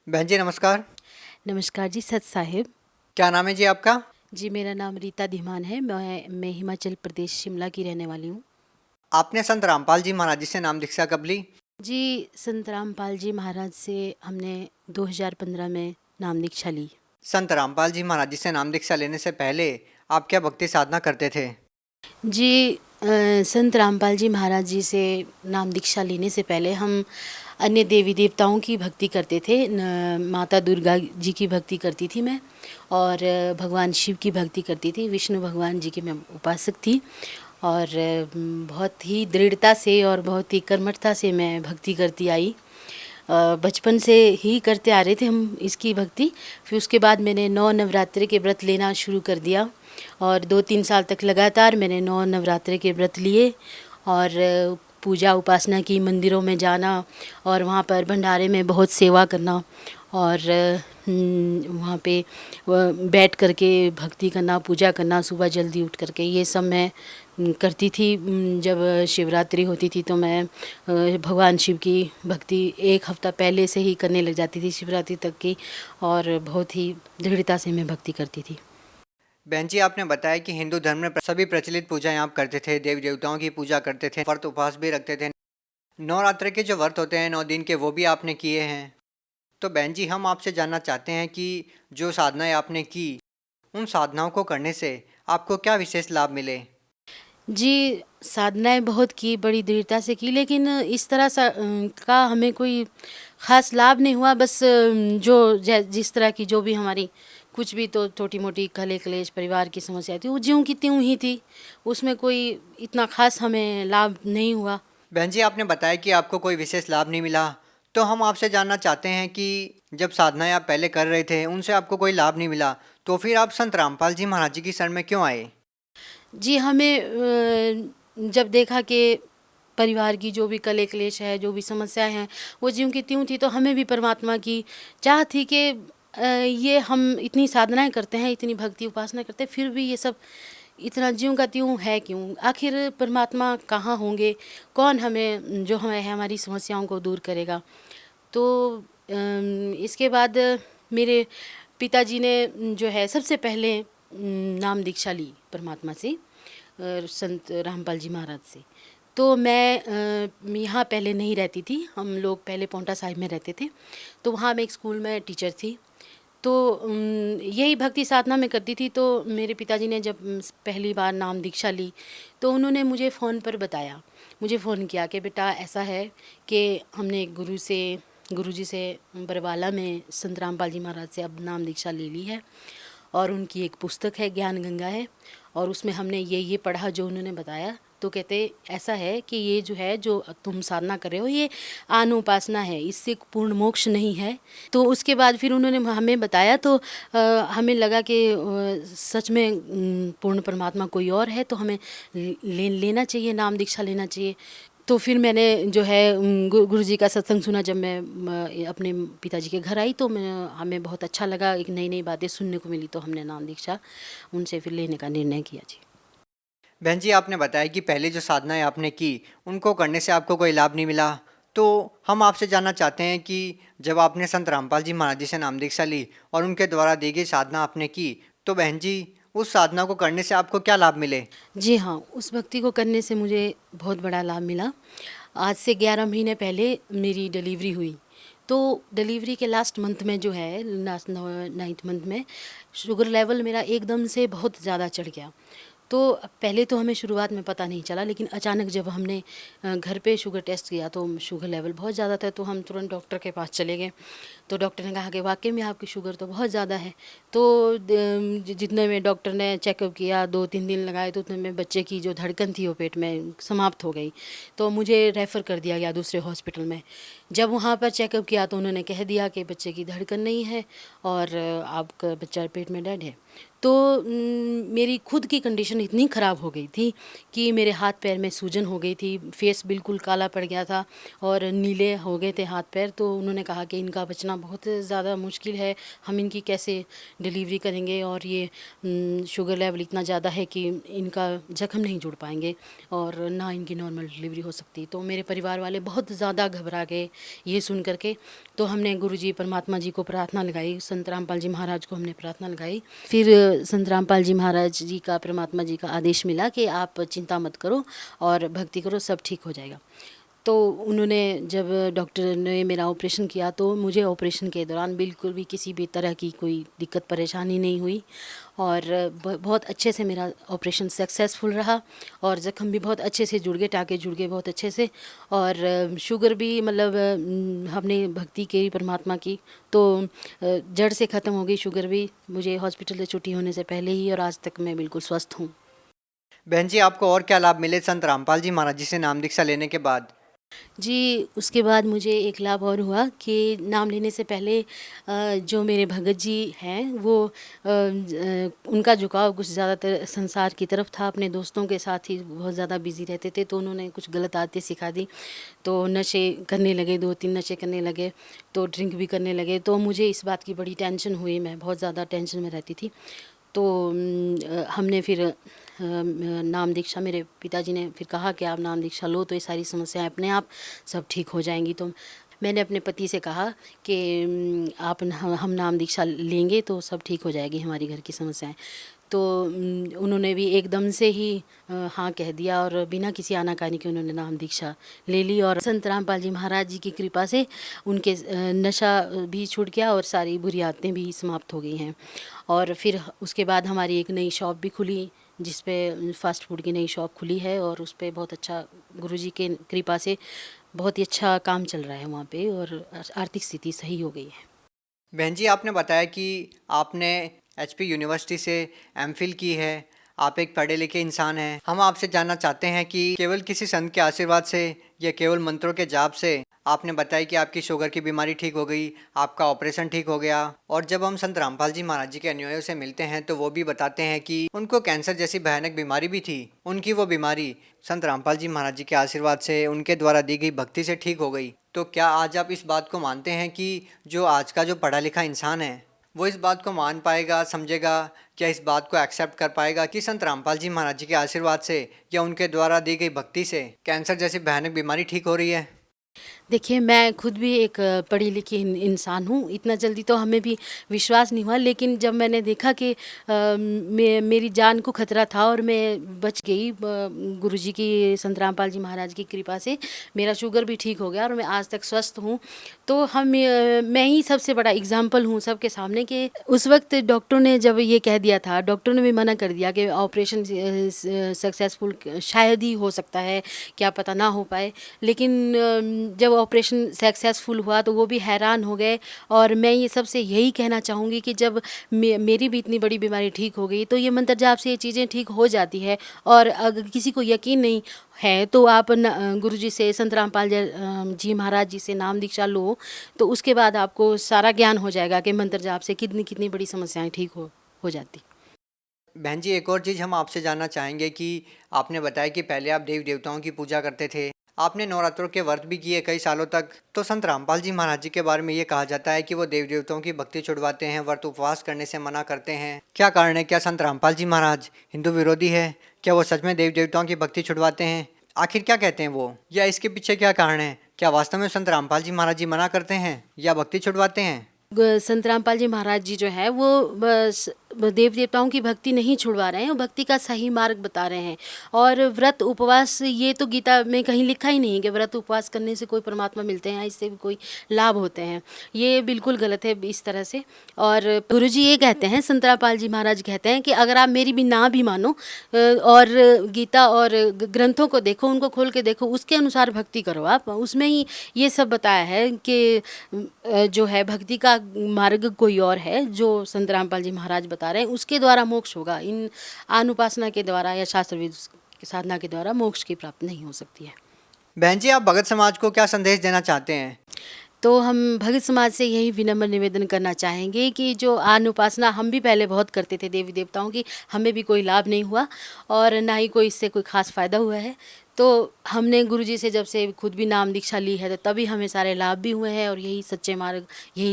बहन जी नमस्कार। नमस्कार जी, सत साहिब। क्या नाम है जी आपका? जी, मेरा नाम रीता धीमान है। मैं हिमाचल प्रदेश शिमला की रहने वाली हूँ। आपने संत रामपाल जी महाराज जी से नाम दीक्षा कब ली? जी, संत रामपाल जी महाराज से हमने 2015 में नाम दीक्षा ली। संत रामपाल जी महाराज जी से नाम दीक्षा लेने से पहले आप क्या भक्ति साधना करते थे? जी, संत रामपाल जी महाराज जी से नाम दीक्षा लेने से पहले हम अन्य देवी देवताओं की भक्ति करते थे। माता दुर्गा जी की भक्ति करती थी मैं, और भगवान शिव की भक्ति करती थी। विष्णु भगवान जी की मैं उपासक थी, और बहुत ही दृढ़ता से और बहुत ही कर्मठता से मैं भक्ति करती आई। बचपन से ही करते आ रहे थे हम इसकी भक्ति। फिर उसके बाद मैंने 9 नवरात्रि के व्रत लेना शुरू कर दिया, और 2-3 साल तक लगातार मैंने 9 नवरात्रि के व्रत लिए, और पूजा उपासना की, मंदिरों में जाना, और वहाँ पर भंडारे में बहुत सेवा करना, और वहाँ पे बैठ करके भक्ति करना, पूजा करना, सुबह जल्दी उठ करके, ये सब मैं करती थी। जब शिवरात्रि होती थी तो मैं भगवान शिव की भक्ति 1 हफ्ता पहले से ही करने लग जाती थी, शिवरात्रि तक की, और बहुत ही दृढ़ता से मैं भक्ति करती थी। बहन जी आपने बताया कि हिंदू धर्म में सभी प्रचलित पूजाएं आप करते थे, देवी देवताओं की पूजा करते थे, व्रत उपवास भी रखते थे। नवरात्र के जो व्रत होते हैं 9 दिन के वो भी आपने किए हैं। तो बहन जी हम आपसे जानना चाहते हैं कि जो साधनाएं आपने की उन साधनाओं को करने से आपको क्या विशेष लाभ मिले? जी, साधनाएँ बहुत की, बड़ी दृढ़ता से की, लेकिन इस तरह का हमें कोई ख़ास लाभ नहीं हुआ। बस जो जिस तरह की जो भी हमारी कुछ भी तो छोटी-मोटी कले-कलेश, परिवार की समस्या थी, वो ज्यों की त्यों ही थी। उसमें कोई इतना ख़ास हमें लाभ नहीं हुआ। बहन जी आपने बताया कि आपको कोई विशेष लाभ नहीं मिला, तो हम आपसे जानना चाहते हैं कि जब साधनाएं आप पहले कर रहे थे उनसे आपको कोई लाभ नहीं मिला, तो फिर आप संत रामपाल जी महाराज जी की शरण में क्यों आए? जी, हमें जब देखा कि परिवार की जो भी कले-क्लेश है, जो भी समस्याएँ हैं, वो ज्यों की त्यों थी, तो हमें भी परमात्मा की चाह थी कि ये हम इतनी साधनाएँ करते हैं, इतनी भक्ति उपासना करते हैं, फिर भी ये सब इतना ज्यों का त्यों है क्यों? आखिर परमात्मा कहाँ होंगे? कौन हमें जो हमें हमारी समस्याओं को दूर करेगा? तो इसके बाद मेरे पिताजी ने जो है सबसे पहले नाम दीक्षा ली परमात्मा से, संत रामपाल जी महाराज से। तो मैं यहाँ पहले नहीं रहती थी, हम लोग पहले पांवटा साहिब में रहते थे, तो वहाँ मैं एक स्कूल में टीचर थी। तो यही भक्ति साधना में करती थी। तो मेरे पिताजी ने जब पहली बार नाम दीक्षा ली, तो उन्होंने मुझे फ़ोन पर बताया, मुझे फ़ोन किया कि बेटा ऐसा है कि हमने गुरुजी से बरवाला में संत रामपाल जी महाराज से अब नाम दीक्षा ले ली है, और उनकी एक पुस्तक है, ज्ञान गंगा है, और उसमें हमने ये पढ़ा जो उन्होंने बताया। तो कहते ऐसा है कि ये जो है, जो तुम साधना कर रहे हो, ये आनुपासना है, इससे पूर्ण मोक्ष नहीं है। तो उसके बाद फिर उन्होंने हमें बताया, तो हमें लगा कि सच में पूर्ण परमात्मा कोई और है, तो हमें लेना चाहिए, नाम दीक्षा लेना चाहिए। तो फिर मैंने जो है गुरुजी का सत्संग सुना। जब मैं अपने पिताजी के घर आई, तो हमें बहुत अच्छा लगा, एक नई नई बातें सुनने को मिली, तो हमने नाम दीक्षा उनसे फिर लेने का निर्णय किया। जी। बहन जी आपने बताया कि पहले जो साधनाएं आपने की उनको करने से आपको कोई लाभ नहीं मिला, तो हम आपसे जानना चाहते हैं कि जब आपने संत रामपाल जी महाराज जी से नाम दीक्षा ली और उनके द्वारा दी गई साधना आपने की, तो बहन जी उस साधना को करने से आपको क्या लाभ मिले? जी हाँ, उस भक्ति को करने से मुझे बहुत बड़ा लाभ मिला। आज से 11 महीने पहले मेरी डिलीवरी हुई। तो डिलीवरी के लास्ट मंथ में जो है, लास्ट 9th मंथ में शुगर लेवल मेरा एकदम से बहुत ज़्यादा चढ़ गया। तो पहले तो हमें शुरुआत में पता नहीं चला, लेकिन अचानक जब हमने घर पे शुगर टेस्ट किया, तो शुगर लेवल बहुत ज़्यादा था। तो हम तुरंत डॉक्टर के पास चले गए। तो डॉक्टर ने कहा कि वाक़ई में आपकी शुगर तो बहुत ज़्यादा है। तो जितने में डॉक्टर ने चेकअप किया, 2-3 दिन लगाए, तो उतने में बच्चे की जो धड़कन थी वो पेट में समाप्त हो गई। तो मुझे रेफ़र कर दिया गया दूसरे हॉस्पिटल में। जब वहाँ पर चेकअप किया, तो उन्होंने कह दिया कि बच्चे की धड़कन नहीं है, और आपका बच्चा पेट में डेड है। तो मेरी खुद की कंडीशन इतनी ख़राब हो गई थी कि मेरे हाथ पैर में सूजन हो गई थी, फेस बिल्कुल काला पड़ गया था, और नीले हो गए थे हाथ पैर। तो उन्होंने कहा कि इनका बचना बहुत ज़्यादा मुश्किल है, हम इनकी कैसे डिलीवरी करेंगे, और ये शुगर लेवल इतना ज़्यादा है कि इनका जख्म नहीं जुड़ पाएंगे, और ना इनकी नॉर्मल डिलीवरी हो सकती। तो मेरे परिवार वाले बहुत ज़्यादा घबरा गए, ये सुन करके तो हमने गुरुजी परमात्मा जी को प्रार्थना लगाई, संत रामपाल जी महाराज को हमने प्रार्थना लगाई। फिर संत रामपाल जी महाराज जी का, परमात्मा जी का आदेश मिला कि आप चिंता मत करो और भक्ति करो, सब ठीक हो जाएगा। तो उन्होंने जब डॉक्टर ने मेरा ऑपरेशन किया तो मुझे ऑपरेशन के दौरान बिल्कुल भी किसी भी तरह की कोई दिक्कत परेशानी नहीं हुई और बहुत अच्छे से मेरा ऑपरेशन सक्सेसफुल रहा और ज़ख्म भी बहुत अच्छे से जुड़ गए, टाँके जुड़ गए बहुत अच्छे से। और शुगर भी मतलब हमने भक्ति की परमात्मा की तो जड़ से ख़त्म हो गई शुगर भी, मुझे हॉस्पिटल से छुट्टी होने से पहले ही, और आज तक मैं बिल्कुल स्वस्थ हूँ। बहन जी, आपको और क्या लाभ मिले संत रामपाल जी महाराज जी से नाम दीक्षा लेने के बाद? जी, उसके बाद मुझे एक लाभ और हुआ कि नाम लेने से पहले जो मेरे भगत जी हैं वो उनका झुकाव कुछ ज़्यादातर संसार की तरफ था, अपने दोस्तों के साथ ही बहुत ज़्यादा बिज़ी रहते थे, तो उन्होंने कुछ गलत आदतें सिखा दी। तो नशे करने लगे, 2-3 नशे करने लगे, तो ड्रिंक भी करने लगे। तो मुझे इस बात की बड़ी टेंशन हुई, मैं बहुत ज़्यादा टेंशन में रहती थी। तो हमने फिर नाम दीक्षा, मेरे पिताजी ने फिर कहा कि आप नाम दीक्षा लो तो ये सारी समस्याएं अपने आप सब ठीक हो जाएंगी। तो मैंने अपने पति से कहा कि आप हम नाम दीक्षा लेंगे तो सब ठीक हो जाएगी हमारी घर की समस्याएं। तो उन्होंने भी एकदम से ही हाँ कह दिया और बिना किसी आनाकानी के उन्होंने नाम दीक्षा ले ली। और संत रामपाल जी महाराज जी की कृपा से उनके नशा भी छूट गया और सारी बुरी आदतें भी समाप्त हो गई हैं। और फिर उसके बाद हमारी एक नई शॉप भी खुली, जिस पे फ़ास्ट फूड की नई शॉप खुली है और उस पे बहुत अच्छा गुरुजी के कृपा से बहुत ही अच्छा काम चल रहा है वहाँ पे और आर्थिक स्थिति सही हो गई है। बहन जी, आपने बताया कि आपने एचपी यूनिवर्सिटी से एमफिल की है, आप एक पढ़े लिखे इंसान हैं। हम आपसे जानना चाहते हैं कि केवल किसी संत के आशीर्वाद से या केवल मंत्रों के जाप से, आपने बताया कि आपकी शुगर की बीमारी ठीक हो गई, आपका ऑपरेशन ठीक हो गया, और जब हम संत रामपाल जी महाराज जी के अनुयायियों से मिलते हैं तो वो भी बताते हैं कि उनको कैंसर जैसी भयानक बीमारी भी थी, उनकी वो बीमारी संत रामपाल जी महाराज जी के आशीर्वाद से, उनके द्वारा दी गई भक्ति से ठीक हो गई। तो क्या आज आप इस बात को मानते हैं कि जो आज का जो पढ़ा लिखा इंसान है वो इस बात को मान पाएगा, समझेगा, क्या इस बात को एक्सेप्ट कर पाएगा कि संत रामपाल जी महाराज जी के आशीर्वाद से या उनके द्वारा दी गई भक्ति से कैंसर जैसी भयानक बीमारी ठीक हो रही है? देखिए, मैं खुद भी एक पढ़ी लिखी इंसान हूँ, इतना जल्दी तो हमें भी विश्वास नहीं हुआ, लेकिन जब मैंने देखा कि मेरी जान को खतरा था और मैं बच गई गुरुजी की, संत रामपाल जी महाराज की कृपा से मेरा शुगर भी ठीक हो गया और मैं आज तक स्वस्थ हूँ। तो मैं ही सबसे बड़ा एग्जाम्पल हूँ सबके सामने कि उस वक्त डॉक्टर ने जब ये कह दिया था, डॉक्टर ने भी मना कर दिया कि ऑपरेशन सक्सेसफुल शायद ही हो सकता है, क्या पता ना हो पाए, लेकिन जब ऑपरेशन सक्सेसफुल हुआ तो वो भी हैरान हो गए। और मैं ये सबसे यही कहना चाहूँगी कि जब मेरी भी इतनी बड़ी बीमारी ठीक हो गई तो ये मंत्र जाप से ये चीज़ें ठीक हो जाती है। और अगर किसी को यकीन नहीं है तो आप गुरुजी से, संत रामपाल जी महाराज जी से नाम दीक्षा लो, तो उसके बाद आपको सारा ज्ञान हो जाएगा कि मंत्र जाप से कितनी कितनी बड़ी समस्याएं ठीक हो जाती। बहन जी, एक और चीज़ हम आपसे जानना चाहेंगे कि आपने बताया कि पहले आप देव देवताओं की पूजा करते थे, आपने नवरात्रों के व्रत भी किए कई सालों तक। तो संत रामपाल जी महाराज जी के बारे में ये कहा जाता है कि वो देव देवताओं की भक्ति छुड़वाते हैं, व्रत उपवास करने से मना करते हैं। क्या कारण है? क्या संत रामपाल जी महाराज हिंदू विरोधी है? क्या वो सच में देव देवताओं की भक्ति छुड़वाते हैं? आखिर क्या कहते हैं वो, या इसके पीछे क्या कारण है? क्या वास्तव में संत रामपाल जी महाराज जी मना करते हैं या भक्ति छुड़वाते हैं? संत रामपाल जी महाराज जी जो है वो बस देव देवताओं की भक्ति नहीं छुड़वा रहे हैं, वो भक्ति का सही मार्ग बता रहे हैं। और व्रत उपवास, ये तो गीता में कहीं लिखा ही नहीं कि व्रत उपवास करने से कोई परमात्मा मिलते हैं, इससे भी कोई लाभ होते हैं, ये बिल्कुल गलत है इस तरह से। और गुरुजी ये कहते हैं, संत रामपाल जी महाराज कहते हैं कि अगर आप मेरी भी ना भी मानो और गीता और ग्रंथों को देखो, उनको खोल के देखो, उसके अनुसार भक्ति करो आप, उसमें ही ये सब बताया है कि जो है भक्ति का मार्ग कोई और है जो संत रामपाल जी महाराज बता रहे हैं, उसके द्वारा मोक्ष होगा। इन अनुपासना के द्वारा या शास्त्र विद साधना के द्वारा मोक्ष की प्राप्ति नहीं हो सकती है। बहन जी, आप भगत समाज को क्या संदेश देना चाहते हैं? तो हम भगत समाज से यही विनम्र निवेदन करना चाहेंगे कि जो अनुपासना हम भी पहले बहुत करते थे देवी देवताओं की, हमें भी कोई लाभ नहीं हुआ और ना ही कोई इससे कोई खास फ़ायदा हुआ है। तो हमने गुरुजी से जब से खुद भी नाम दीक्षा ली है तो तभी हमें सारे लाभ भी हुए हैं और यही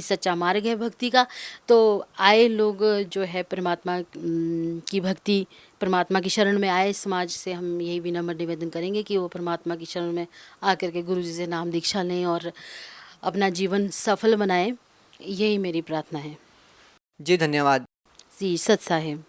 सच्चा मार्ग है भक्ति का। तो आए लोग जो है परमात्मा की भक्ति, परमात्मा की शरण में आए। समाज से हम यही विनम्र निवेदन करेंगे कि वो परमात्मा की शरण में आकर के गुरु जी से नाम दीक्षा लें और अपना जीवन सफल बनाएं। यही मेरी प्रार्थना है। जी धन्यवाद। जी सत साहिब।